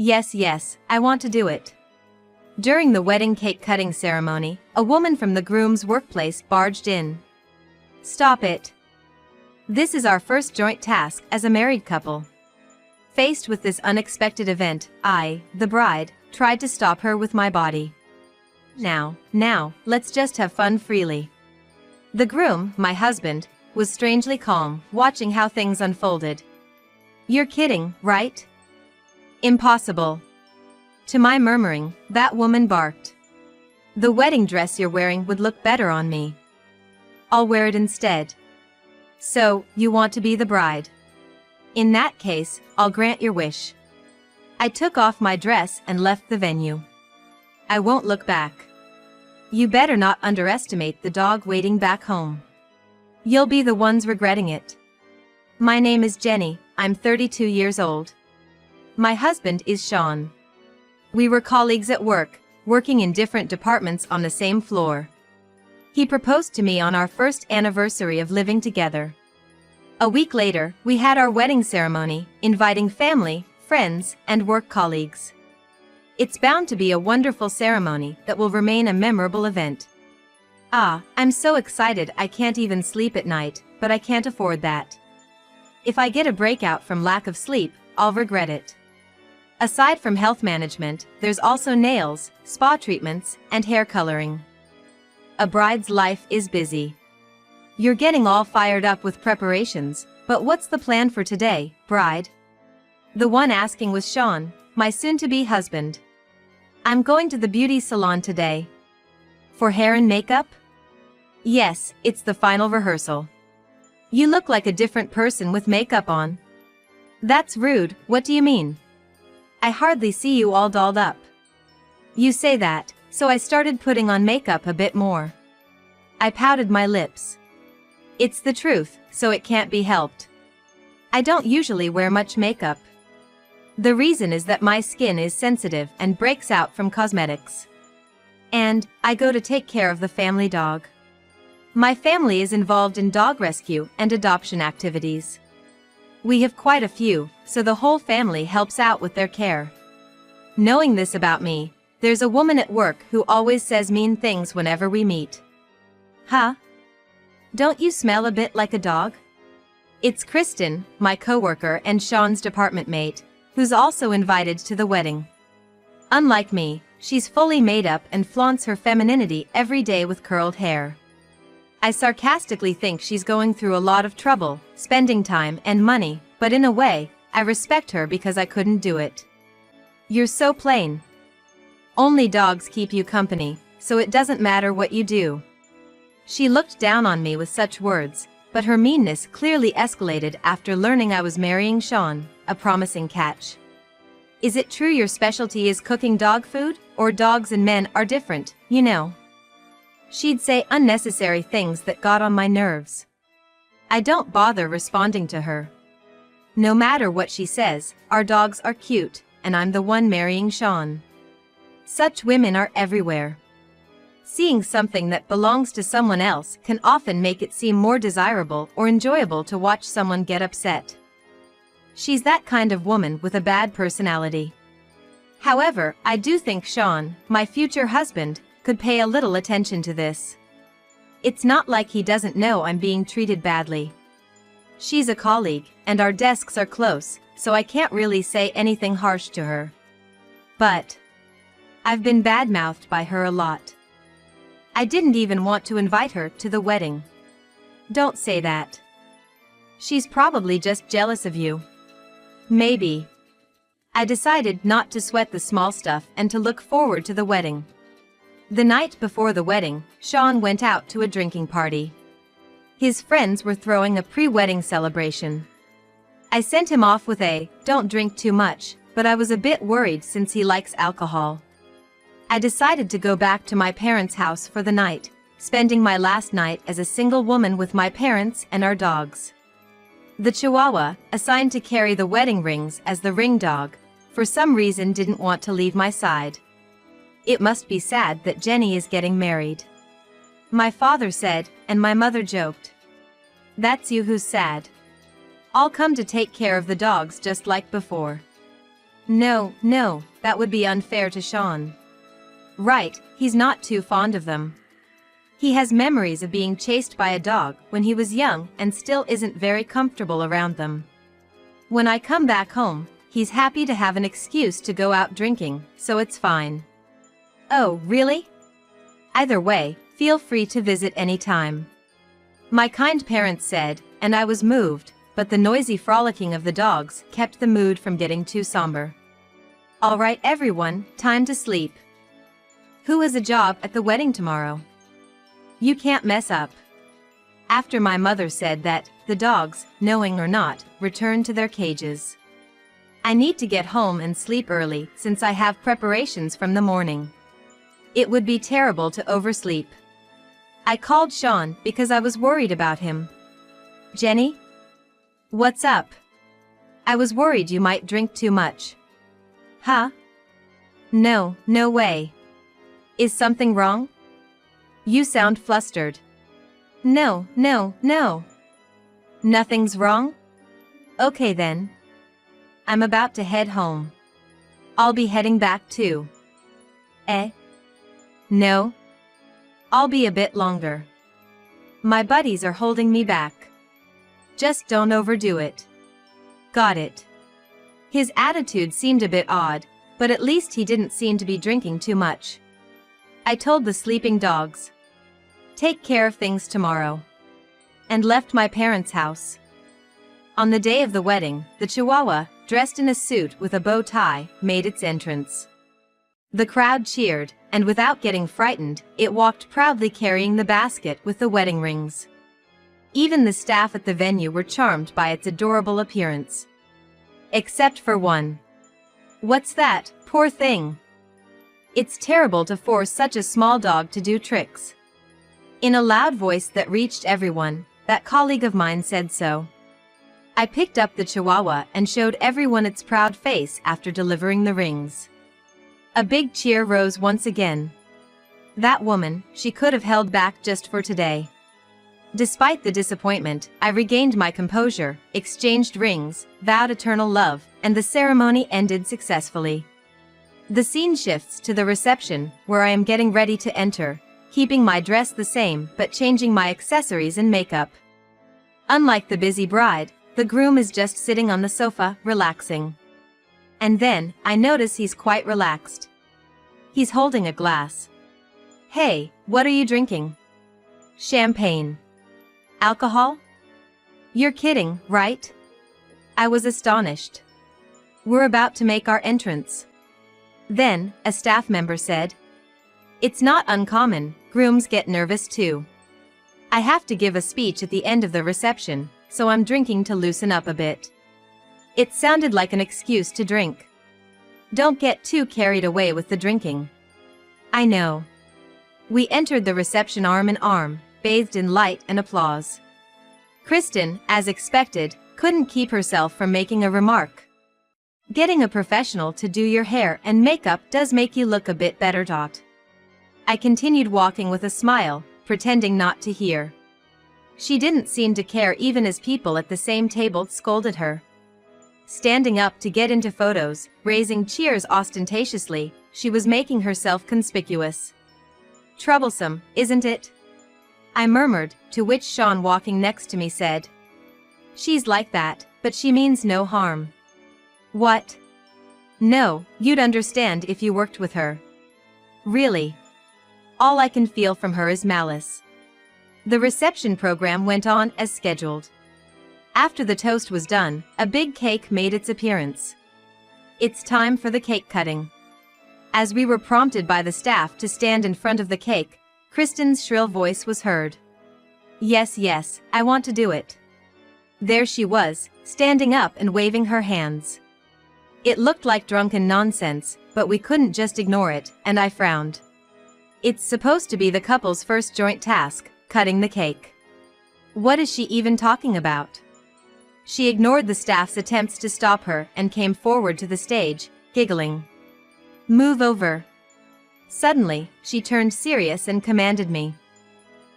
Yes, yes, I want to do it. During the wedding cake cutting ceremony, a woman from the groom's workplace barged in. Stop it. This is our first joint task as a married couple. Faced with this unexpected event, I, the bride, tried to stop her with my body. Now, let's just have fun freely. The groom, my husband, was strangely calm, watching how things unfolded. You're kidding, right? Impossible. To my murmuring, that woman barked. The wedding dress you're wearing would look better on me. I'll wear it instead. So, you want to be the bride? In that case, I'll grant your wish. I took off my dress and left the venue. I won't look back. You better not underestimate the dog waiting back home. You'll be the ones regretting it. My name is Jenny, I'm 32 years old. My husband is Sean. We were colleagues at work, working in different departments on the same floor. He proposed to me on our first anniversary of living together. A week later, we had our wedding ceremony, inviting family, friends, and work colleagues. It's bound to be a wonderful ceremony that will remain a memorable event. I'm so excited I can't even sleep at night, but I can't afford that. If I get a breakout from lack of sleep, I'll regret it. Aside from health management, there's also nails, spa treatments, and hair coloring. A bride's life is busy. You're getting all fired up with preparations, but what's the plan for today, bride? The one asking was Sean, my soon-to-be husband. I'm going to the beauty salon today. For hair and makeup? Yes, it's the final rehearsal. You look like a different person with makeup on. That's rude, what do you mean? I hardly see you all dolled up. You say that, so I started putting on makeup a bit more. I pouted my lips. It's the truth, so it can't be helped. I don't usually wear much makeup. The reason is that my skin is sensitive and breaks out from cosmetics. And, I go to take care of the family dog. My family is involved in dog rescue and adoption activities. We have quite a few, so the whole family helps out with their care. Knowing this about me, there's a woman at work who always says mean things whenever we meet. Huh? Don't you smell a bit like a dog? It's Kristen, my coworker and Sean's department mate, who's also invited to the wedding. Unlike me, she's fully made up and flaunts her femininity every day with curled hair. I sarcastically think she's going through a lot of trouble, spending time and money, but in a way, I respect her because I couldn't do it. You're so plain. Only dogs keep you company, so it doesn't matter what you do. She looked down on me with such words, but her meanness clearly escalated after learning I was marrying Sean, a promising catch. Is it true your specialty is cooking dog food, or dogs and men are different, you know? She'd say unnecessary things that got on my nerves. I don't bother responding to her. No matter what she says, our dogs are cute, and I'm the one marrying Sean. Such women are everywhere. Seeing something that belongs to someone else can often make it seem more desirable or enjoyable to watch someone get upset. She's that kind of woman with a bad personality. However, I do think Sean, my future husband, could pay a little attention to this. It's not like he doesn't know I'm being treated badly. She's a colleague, and our desks are close, so I can't really say anything harsh to her. But I've been badmouthed by her a lot. I didn't even want to invite her to the wedding. Don't say that. She's probably just jealous of you. Maybe. I decided not to sweat the small stuff and to look forward to the wedding. The night before the wedding, Sean went out to a drinking party. His friends were throwing a pre-wedding celebration. I sent him off with a, "Don't drink too much," but I was a bit worried since he likes alcohol. I decided to go back to my parents' house for the night, spending my last night as a single woman with my parents and our dogs. The Chihuahua, assigned to carry the wedding rings as the ring dog, for some reason didn't want to leave my side. It must be sad that Jenny is getting married. My father said, and my mother joked. That's you who's sad. I'll come to take care of the dogs just like before. No, that would be unfair to Sean. Right, he's not too fond of them. He has memories of being chased by a dog when he was young and still isn't very comfortable around them. When I come back home, he's happy to have an excuse to go out drinking, so it's fine. Oh, really? Either way, feel free to visit anytime. My kind parents said, and I was moved, but the noisy frolicking of the dogs kept the mood from getting too somber. All right everyone, time to sleep. Who has a job at the wedding tomorrow? You can't mess up. After my mother said that, the dogs, knowing or not, returned to their cages. I need to get home and sleep early since I have preparations from the morning. It would be terrible to oversleep. I called Sean because I was worried about him. Jenny? What's up? I was worried you might drink too much. Huh? No way. Is something wrong? You sound flustered. No. Nothing's wrong? Okay then. I'm about to head home. I'll be heading back too. No. I'll be a bit longer. My buddies are holding me back. Just don't overdo it. Got it. His attitude seemed a bit odd, but at least he didn't seem to be drinking too much. I told the sleeping dogs. Take care of things tomorrow. And left my parents' house. On the day of the wedding, the Chihuahua, dressed in a suit with a bow tie, made its entrance. The crowd cheered, and without getting frightened, it walked proudly carrying the basket with the wedding rings. Even the staff at the venue were charmed by its adorable appearance. Except for one. What's that, poor thing? It's terrible to force such a small dog to do tricks. In a loud voice that reached everyone, that colleague of mine said so. I picked up the Chihuahua and showed everyone its proud face after delivering the rings. A big cheer rose once again. That woman, she could have held back just for today. Despite the disappointment, I regained my composure, exchanged rings, vowed eternal love, and the ceremony ended successfully. The scene shifts to the reception, where I am getting ready to enter, keeping my dress the same but changing my accessories and makeup. Unlike the busy bride, the groom is just sitting on the sofa, relaxing. And then, I notice he's quite relaxed. He's holding a glass. Hey, what are you drinking? Champagne. Alcohol? You're kidding, right? I was astonished. We're about to make our entrance. Then, a staff member said, it's not uncommon, grooms get nervous too. I have to give a speech at the end of the reception, so I'm drinking to loosen up a bit. It sounded like an excuse to drink. Don't get too carried away with the drinking. I know. We entered the reception arm in arm, bathed in light and applause. Kristen, as expected, couldn't keep herself from making a remark. Getting a professional to do your hair and makeup does make you look a bit better. I continued walking with a smile, pretending not to hear. She didn't seem to care even as people at the same table scolded her. Standing up to get into photos, raising cheers ostentatiously, she was making herself conspicuous. Troublesome, isn't it? I murmured, to which Sean walking next to me said. She's like that, but she means no harm. What? No, you'd understand if you worked with her. Really? All I can feel from her is malice. The reception program went on as scheduled. After the toast was done, a big cake made its appearance. It's time for the cake cutting. As we were prompted by the staff to stand in front of the cake, Kristen's shrill voice was heard. Yes, I want to do it. There she was, standing up and waving her hands. It looked like drunken nonsense, but we couldn't just ignore it, and I frowned. It's supposed to be the couple's first joint task, cutting the cake. What is she even talking about? She ignored the staff's attempts to stop her and came forward to the stage, giggling. Move over. Suddenly, she turned serious and commanded me.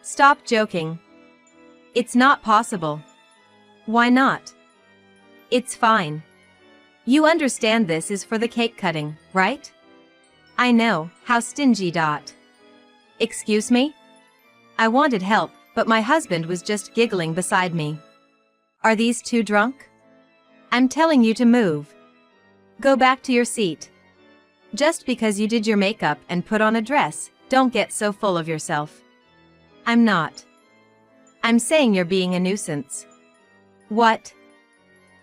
Stop joking. It's not possible. Why not? It's fine. You understand this is for the cake cutting, right? I know, how stingy. Excuse me? I wanted help, but my husband was just giggling beside me. Are these two drunk? I'm telling you to move. Go back to your seat. Just because you did your makeup and put on a dress, don't get so full of yourself. I'm not. I'm saying you're being a nuisance. What?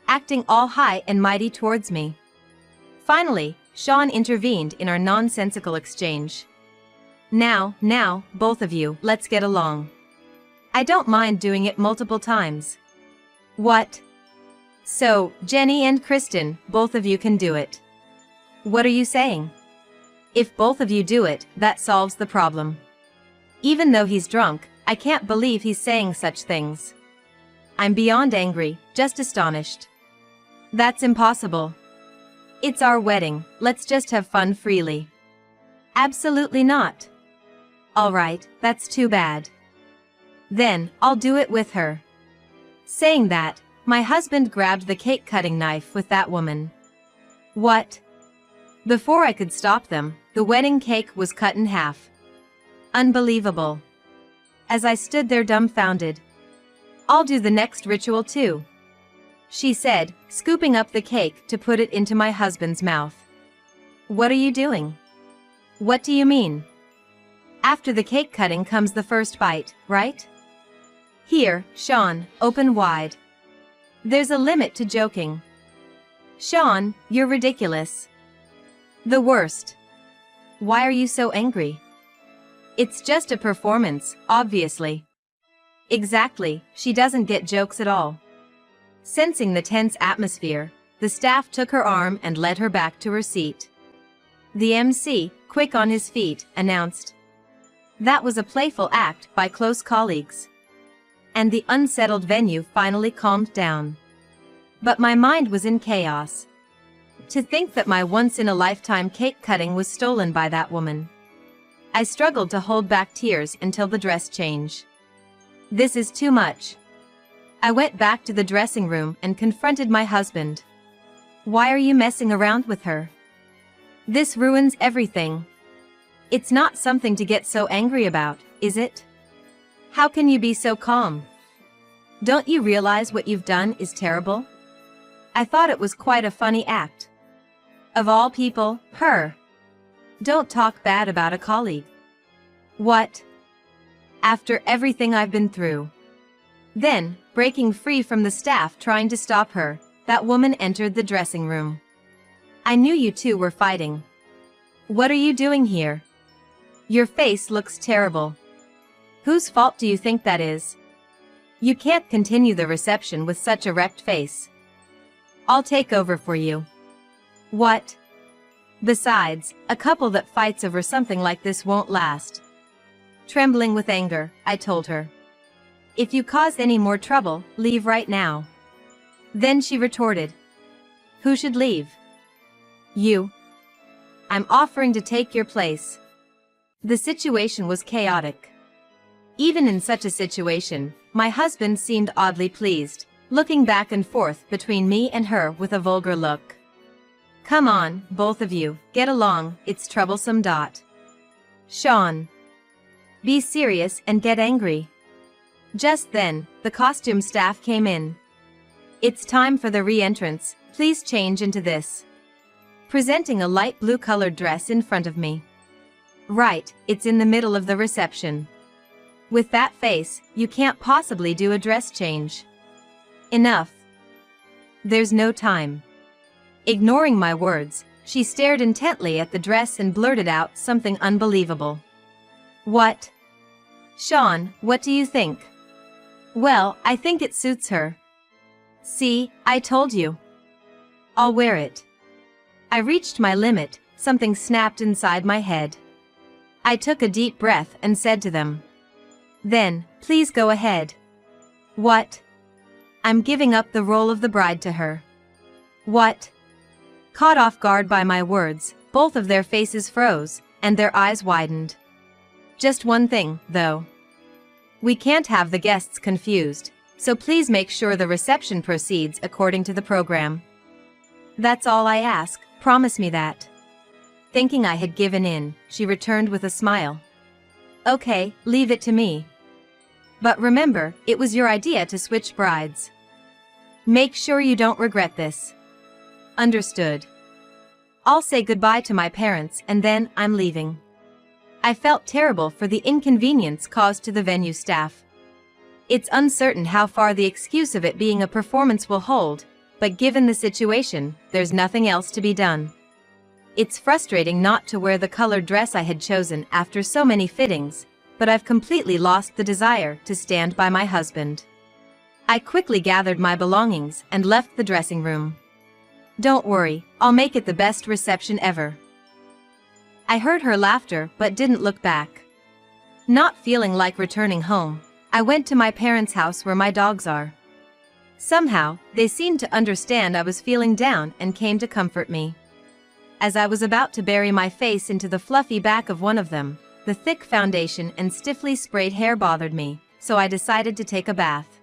Acting all high and mighty towards me. Finally, Sean intervened in our nonsensical exchange. Now, both of you, let's get along. I don't mind doing it multiple times. What? So, Jenny and Kristen, both of you can do it. What are you saying? If both of you do it, that solves the problem. Even though he's drunk, I can't believe he's saying such things. I'm beyond angry, just astonished. That's impossible. It's our wedding, let's just have fun freely. Absolutely not. Alright, that's too bad. Then, I'll do it with her. Saying that, my husband grabbed the cake-cutting knife with that woman. What? Before I could stop them, the wedding cake was cut in half. Unbelievable. As I stood there dumbfounded. I'll do the next ritual too, she said, scooping up the cake to put it into my husband's mouth. What are you doing? What do you mean? After the cake cutting comes the first bite, right? Here, Sean, open wide. There's a limit to joking. Sean, you're ridiculous. The worst. Why are you so angry? It's just a performance, obviously. Exactly, she doesn't get jokes at all. Sensing the tense atmosphere, the staff took her arm and led her back to her seat. The MC, quick on his feet, announced. That was a playful act by close colleagues. And the unsettled venue finally calmed down. But my mind was in chaos. To think that my once-in-a-lifetime cake cutting was stolen by that woman. I struggled to hold back tears until the dress change. This is too much. I went back to the dressing room and confronted my husband. Why are you messing around with her? This ruins everything. It's not something to get so angry about, is it? How can you be so calm? Don't you realize what you've done is terrible? I thought it was quite a funny act. Of all people, her. Don't talk bad about a colleague. What? After everything I've been through. Then, breaking free from the staff trying to stop her, that woman entered the dressing room. I knew you two were fighting. What are you doing here? Your face looks terrible. Whose fault do you think that is? You can't continue the reception with such a wrecked face. I'll take over for you. What? Besides, a couple that fights over something like this won't last. Trembling with anger, I told her. If you cause any more trouble, leave right now. Then she retorted. Who should leave? You. I'm offering to take your place. The situation was chaotic. Even in such a situation, my husband seemed oddly pleased, looking back and forth between me and her with a vulgar look. Come on, both of you, get along, it's troublesome. Sean. Be serious and get angry. Just then, the costume staff came in. It's time for the re-entrance, please change into this. Presenting a light blue colored dress in front of me. Right, it's in the middle of the reception. With that face, you can't possibly do a dress change. Enough. There's no time. Ignoring my words, she stared intently at the dress and blurted out something unbelievable. What? Sean, what do you think? Well, I think it suits her. See, I told you. I'll wear it. I reached my limit, something snapped inside my head. I took a deep breath and said to them. Then, please go ahead. What? I'm giving up the role of the bride to her. What? Caught off guard by my words, both of their faces froze, and their eyes widened. Just one thing, though. We can't have the guests confused, so please make sure the reception proceeds according to the program. That's all I ask, promise me that. Thinking I had given in, she returned with a smile. Okay, leave it to me. But remember, it was your idea to switch brides. Make sure you don't regret this. Understood. I'll say goodbye to my parents and then I'm leaving. I felt terrible for the inconvenience caused to the venue staff. It's uncertain how far the excuse of it being a performance will hold, but given the situation, there's nothing else to be done. It's frustrating not to wear the colored dress I had chosen after so many fittings, but I've completely lost the desire to stand by my husband. I quickly gathered my belongings and left the dressing room. Don't worry, I'll make it the best reception ever. I heard her laughter but didn't look back. Not feeling like returning home, I went to my parents' house where my dogs are. Somehow, they seemed to understand I was feeling down and came to comfort me. As I was about to bury my face into the fluffy back of one of them, the thick foundation and stiffly sprayed hair bothered me, so I decided to take a bath.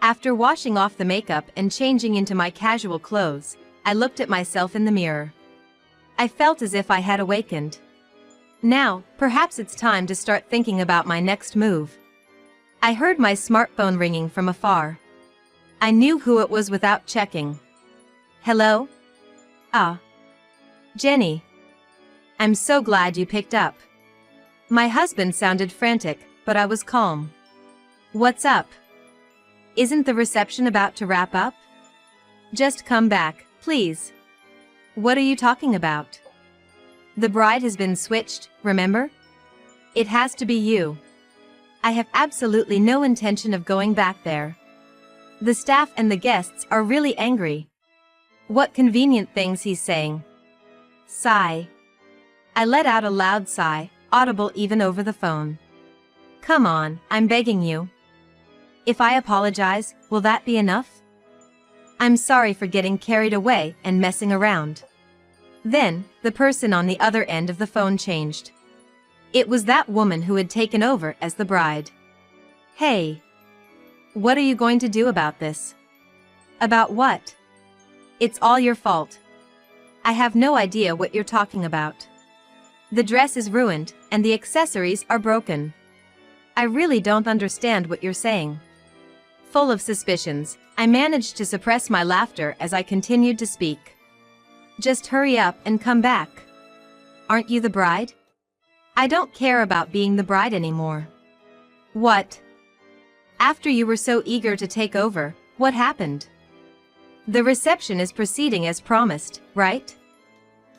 After washing off the makeup and changing into my casual clothes, I looked at myself in the mirror. I felt as if I had awakened. Now, perhaps it's time to start thinking about my next move. I heard my smartphone ringing from afar. I knew who it was without checking. Hello? Ah. Jenny. I'm so glad you picked up. My husband sounded frantic, but I was calm. What's up? Isn't the reception about to wrap up? Just come back, please. What are you talking about? The bride has been switched, remember? It has to be you. I have absolutely no intention of going back there. The staff and the guests are really angry. What convenient things he's saying. Sigh. I let out a loud sigh, audible even over the phone. Come on, I'm begging you. If I apologize, will that be enough? I'm sorry for getting carried away and messing around. Then, the person on the other end of the phone changed. It was that woman who had taken over as the bride. Hey. What are you going to do about this? About what? It's all your fault. I have no idea what you're talking about. The dress is ruined, and the accessories are broken. I really don't understand what you're saying. Full of suspicions, I managed to suppress my laughter as I continued to speak. Just hurry up and come back. Aren't you the bride? I don't care about being the bride anymore. What? After you were so eager to take over, what happened? The reception is proceeding as promised, right?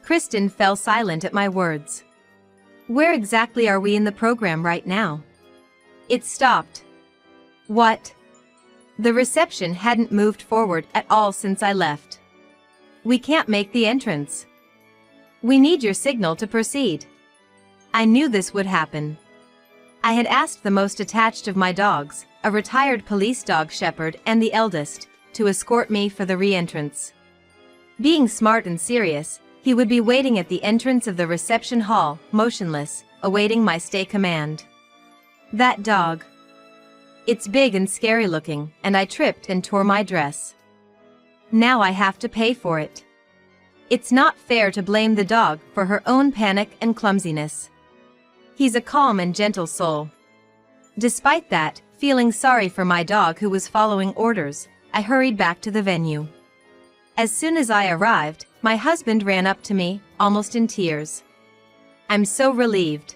Kristen fell silent at my words. Where exactly are we in the program right now? It stopped. What? The reception hadn't moved forward at all since I left. We can't make the entrance. We need your signal to proceed. I knew this would happen. I had asked the most attached of my dogs, a retired police dog shepherd and the eldest, to escort me for the re-entrance. Being smart and serious, he would be waiting at the entrance of the reception hall, motionless, awaiting my stay command. That dog. It's big and scary looking, and I tripped and tore my dress. Now I have to pay for it. It's not fair to blame the dog for her own panic and clumsiness. He's a calm and gentle soul. Despite that, feeling sorry for my dog who was following orders, I hurried back to the venue. As soon as I arrived, my husband ran up to me, almost in tears. I'm so relieved.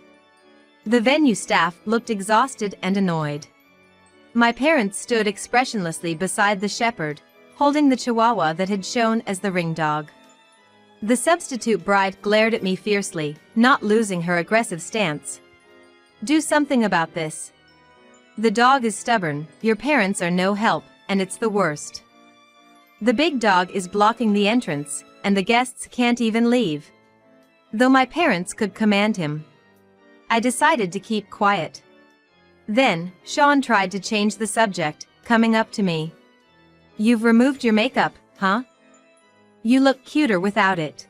The venue staff looked exhausted and annoyed. My parents stood expressionlessly beside the shepherd, holding the chihuahua that had shown as the ring dog. The substitute bride glared at me fiercely, not losing her aggressive stance. Do something about this. The dog is stubborn, your parents are no help, and it's the worst. The big dog is blocking the entrance, and the guests can't even leave. Though my parents could command him. I decided to keep quiet. Then, Sean tried to change the subject, coming up to me. You've removed your makeup, huh? You look cuter without it.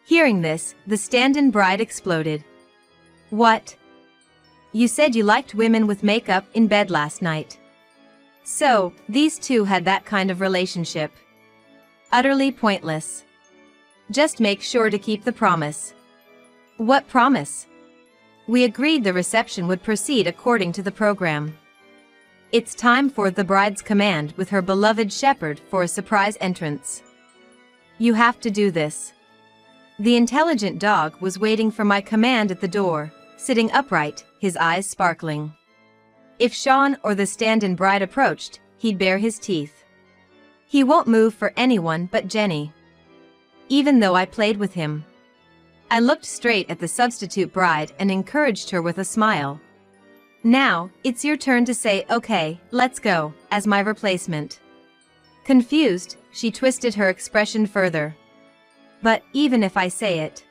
Hearing this, the stand-in bride exploded. What? You said you liked women with makeup in bed last night. So, these two had that kind of relationship. Utterly pointless. Just make sure to keep the promise. What promise? We agreed the reception would proceed according to the program. It's time for the bride's command with her beloved shepherd for a surprise entrance. You have to do this. The intelligent dog was waiting for my command at the door, sitting upright, his eyes sparkling. If Sean or the stand-in bride approached, he'd bare his teeth. He won't move for anyone but Jenny. Even though I played with him. I looked straight at the substitute bride and encouraged her with a smile. Now, it's your turn to say, okay, let's go, as my replacement. Confused, she twisted her expression further. But, even if I say it.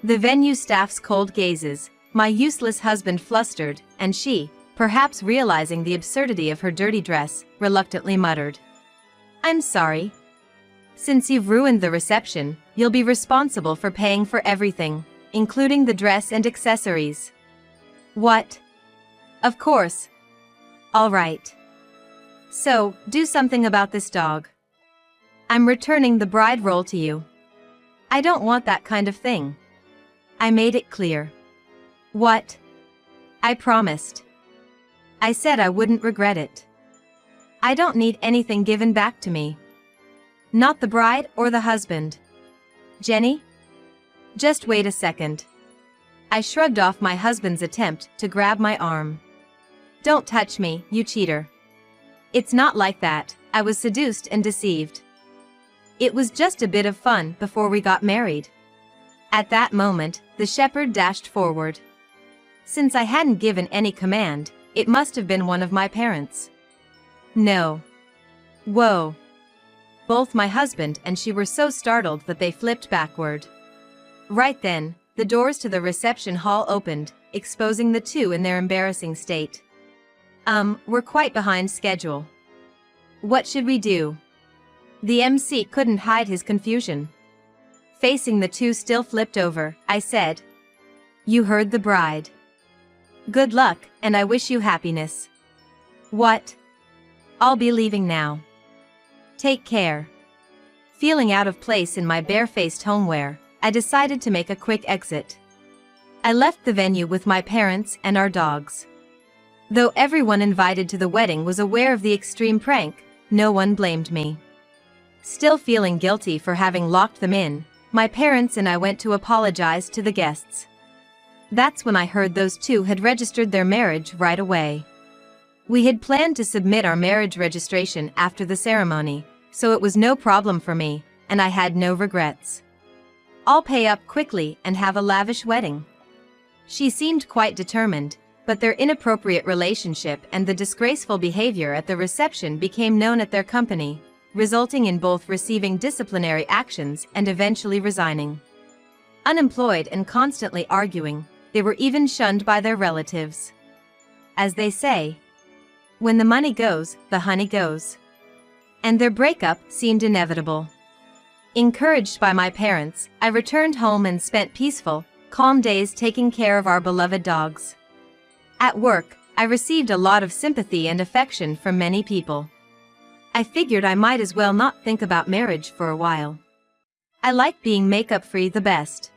The venue staff's cold gazes, my useless husband flustered, and she, perhaps realizing the absurdity of her dirty dress, reluctantly muttered. I'm sorry. Since you've ruined the reception, you'll be responsible for paying for everything, including the dress and accessories. What? Of course. All right. So, do something about this dog. I'm returning the bride role to you. I don't want that kind of thing. I made it clear. What? I promised. I said I wouldn't regret it. I don't need anything given back to me. Not the bride or the husband. Jenny? Just wait a second. I shrugged off my husband's attempt to grab my arm. Don't touch me, you cheater. It's not like that, I was seduced and deceived. It was just a bit of fun before we got married. At that moment, the shepherd dashed forward. Since I hadn't given any command, it must have been one of my parents. No. Whoa. Both my husband and she were so startled that they flipped backward. Right then, the doors to the reception hall opened, exposing the two in their embarrassing state. We're quite behind schedule. What should we do? The MC couldn't hide his confusion. Facing the two still flipped over, I said, You heard the bride. Good luck, and I wish you happiness. What? I'll be leaving now. Take care. Feeling out of place in my bare-faced homewear, I decided to make a quick exit. I left the venue with my parents and our dogs. Though everyone invited to the wedding was aware of the extreme prank, no one blamed me. Still feeling guilty for having locked them in, my parents and I went to apologize to the guests. That's when I heard those two had registered their marriage right away. We had planned to submit our marriage registration after the ceremony, so it was no problem for me, and I had no regrets. I'll pay up quickly and have a lavish wedding. She seemed quite determined, but their inappropriate relationship and the disgraceful behavior at the reception became known at their company, resulting in both receiving disciplinary actions and eventually resigning. Unemployed and constantly arguing, they were even shunned by their relatives. As they say, when the money goes, the honey goes. And their breakup seemed inevitable. Encouraged by my parents, I returned home and spent peaceful, calm days taking care of our beloved dogs. At work, I received a lot of sympathy and affection from many people. I figured I might as well not think about marriage for a while. I like being makeup-free the best.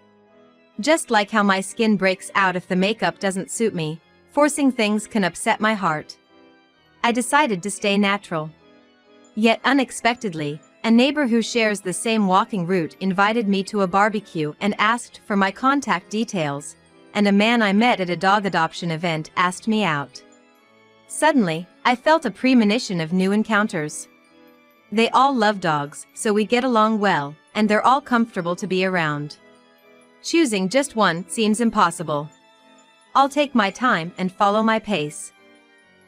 Just like how my skin breaks out if the makeup doesn't suit me, forcing things can upset my heart. I decided to stay natural. Yet unexpectedly, a neighbor who shares the same walking route invited me to a barbecue and asked for my contact details, and a man I met at a dog adoption event asked me out. Suddenly, I felt a premonition of new encounters. They all love dogs, so we get along well, and they're all comfortable to be around. Choosing just one seems impossible. I'll take my time and follow my pace.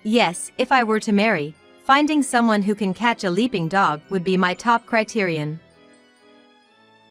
Yes, if I were to marry, finding someone who can catch a leaping dog would be my top criterion.